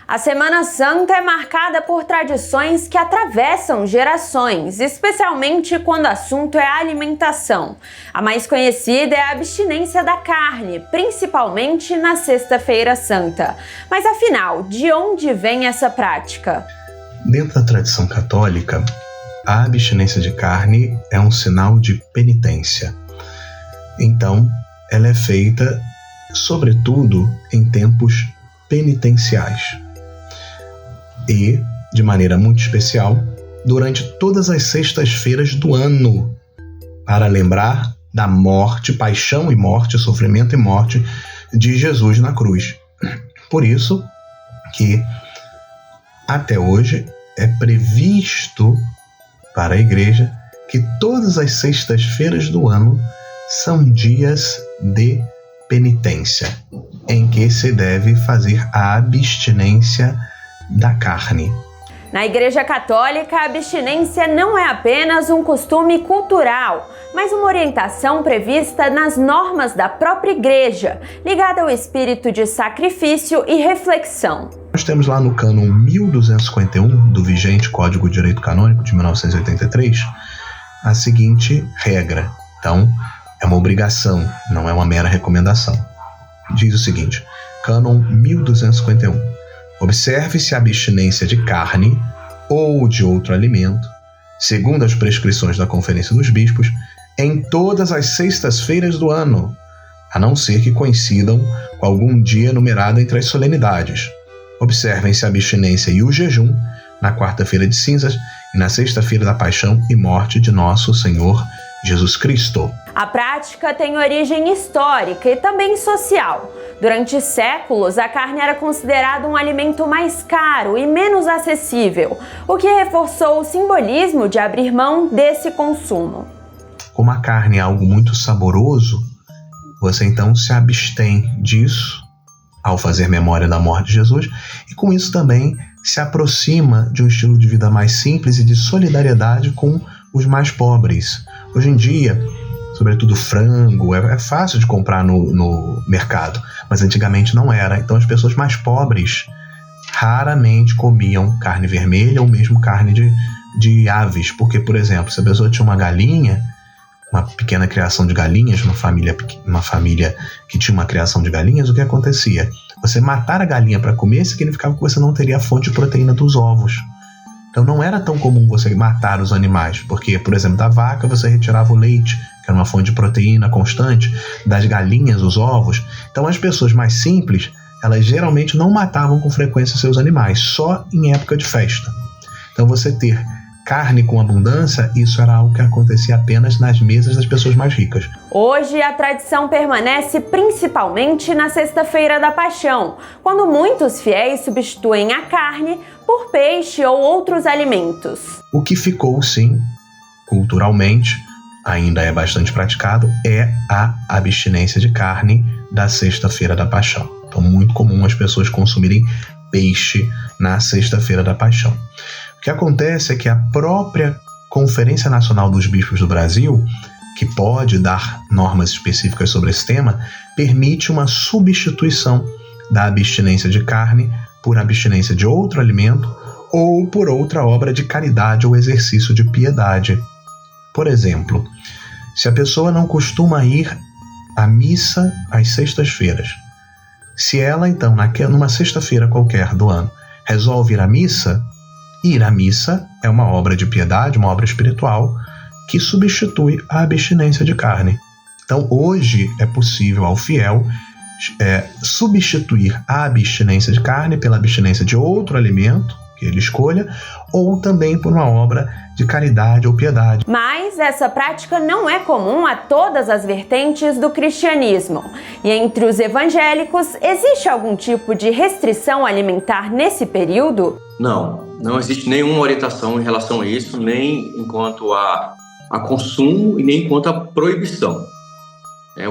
A Semana Santa é marcada por tradições que atravessam gerações, especialmente quando o assunto é a alimentação. A mais conhecida é a abstinência da carne, principalmente na Sexta-feira Santa. Mas afinal, de onde vem essa prática? Dentro da tradição católica, a abstinência de carne é um sinal de penitência. Então, ela é feita, sobretudo, em tempos penitenciais. E, de maneira muito especial, durante todas as sextas-feiras do ano, para lembrar da morte, paixão e morte, sofrimento e morte de Jesus na cruz. Por isso que, até hoje, é previsto para a Igreja que todas as sextas-feiras do ano são dias de penitência, em que se deve fazer a abstinência da carne. Na Igreja Católica, a abstinência não é apenas um costume cultural, mas uma orientação prevista nas normas da própria Igreja, ligada ao espírito de sacrifício e reflexão. Nós temos lá no cânon 1251 do vigente Código de Direito Canônico de 1983 a seguinte regra. Então, é uma obrigação, não é uma mera recomendação. Diz o seguinte: cânon 1251. Observe-se a abstinência de carne ou de outro alimento, segundo as prescrições da Conferência dos Bispos, em todas as sextas-feiras do ano, a não ser que coincidam com algum dia numerado entre as solenidades. Observem-se a abstinência e o jejum na quarta-feira de cinzas e na sexta-feira da paixão e morte de nosso Senhor Jesus Cristo. A prática tem origem histórica e também social. Durante séculos, a carne era considerada um alimento mais caro e menos acessível, o que reforçou o simbolismo de abrir mão desse consumo. Como a carne é algo muito saboroso, você então se abstém disso ao fazer memória da morte de Jesus e com isso também se aproxima de um estilo de vida mais simples e de solidariedade com os mais pobres. Hoje em dia, sobretudo frango, é fácil de comprar no mercado, mas antigamente não era. Então as pessoas mais pobres raramente comiam carne vermelha ou mesmo carne de aves, porque, por exemplo, se a pessoa tinha uma galinha, uma pequena criação de galinhas, uma família que tinha uma criação de galinhas, o que acontecia? Você matar a galinha para comer significava que você não teria a fonte de proteína dos ovos. Então não era tão comum você matar os animais, porque, por exemplo, da vaca você retirava o leite, que era uma fonte de proteína constante, das galinhas, os ovos. Então as pessoas mais simples, elas geralmente não matavam com frequência seus animais, só em época de festa. Então você ter carne com abundância, isso era algo que acontecia apenas nas mesas das pessoas mais ricas. Hoje, a tradição permanece principalmente na Sexta-feira da Paixão, quando muitos fiéis substituem a carne por peixe ou outros alimentos. O que ficou, sim, culturalmente, ainda é bastante praticado, é a abstinência de carne da Sexta-feira da Paixão. Então, muito comum as pessoas consumirem peixe na Sexta-feira da Paixão. O que acontece é que a própria Conferência Nacional dos Bispos do Brasil, que pode dar normas específicas sobre esse tema, permite uma substituição da abstinência de carne por abstinência de outro alimento ou por outra obra de caridade ou exercício de piedade. Por exemplo, se a pessoa não costuma ir à missa às sextas-feiras, se ela então, numa sexta-feira qualquer do ano, resolve ir à missa é uma obra de piedade, uma obra espiritual que substitui a abstinência de carne. Então, hoje é possível ao fiel substituir a abstinência de carne pela abstinência de outro alimento que ele escolha, ou também por uma obra de caridade ou piedade. Mas essa prática não é comum a todas as vertentes do cristianismo. E entre os evangélicos, existe algum tipo de restrição alimentar nesse período? Não existe nenhuma orientação em relação a isso, nem enquanto a consumo e nem quanto a proibição.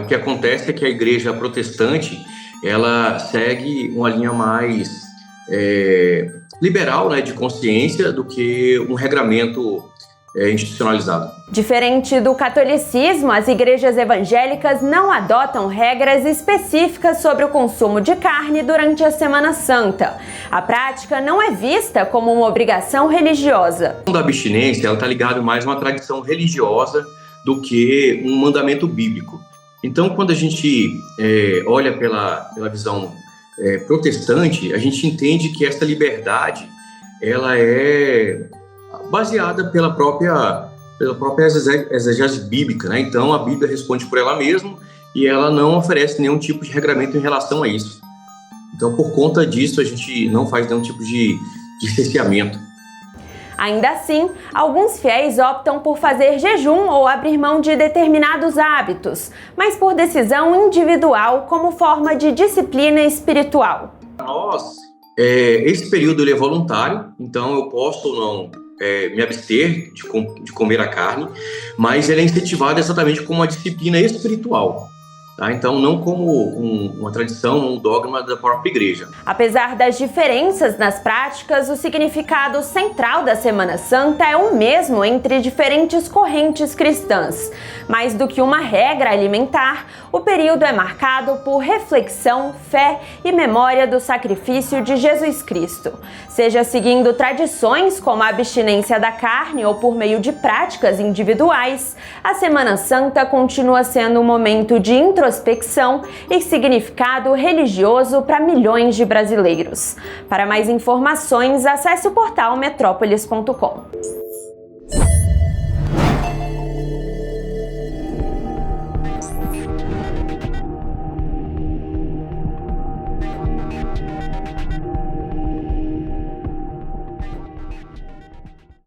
O que acontece é que a igreja protestante, ela segue uma linha mais liberal, de consciência, do que um regramento institucionalizado. Diferente do catolicismo, as igrejas evangélicas não adotam regras específicas sobre o consumo de carne durante a Semana Santa. A prática não é vista como uma obrigação religiosa. A abstinência está ligada mais a uma tradição religiosa do que um mandamento bíblico. Então, quando a gente olha pela visão protestante, a gente entende que essa liberdade ela é baseada pela própria exegese bíblica, né? Então, a Bíblia responde por ela mesma e ela não oferece nenhum tipo de regramento em relação a isso. Então, por conta disso, a gente não faz nenhum tipo de cerceamento. Ainda assim, alguns fiéis optam por fazer jejum ou abrir mão de determinados hábitos, mas por decisão individual como forma de disciplina espiritual. Esse período ele é voluntário, então eu posso ou não me abster de comer a carne, mas ele é incentivado exatamente como uma disciplina espiritual. Tá? Então, não como uma tradição, um dogma da própria igreja. Apesar das diferenças nas práticas, o significado central da Semana Santa é o mesmo entre diferentes correntes cristãs. Mais do que uma regra alimentar, o período é marcado por reflexão, fé e memória do sacrifício de Jesus Cristo. Seja seguindo tradições como a abstinência da carne ou por meio de práticas individuais, a Semana Santa continua sendo um momento de introspecção e significado religioso para milhões de brasileiros. Para mais informações, acesse o portal metrópolis.com.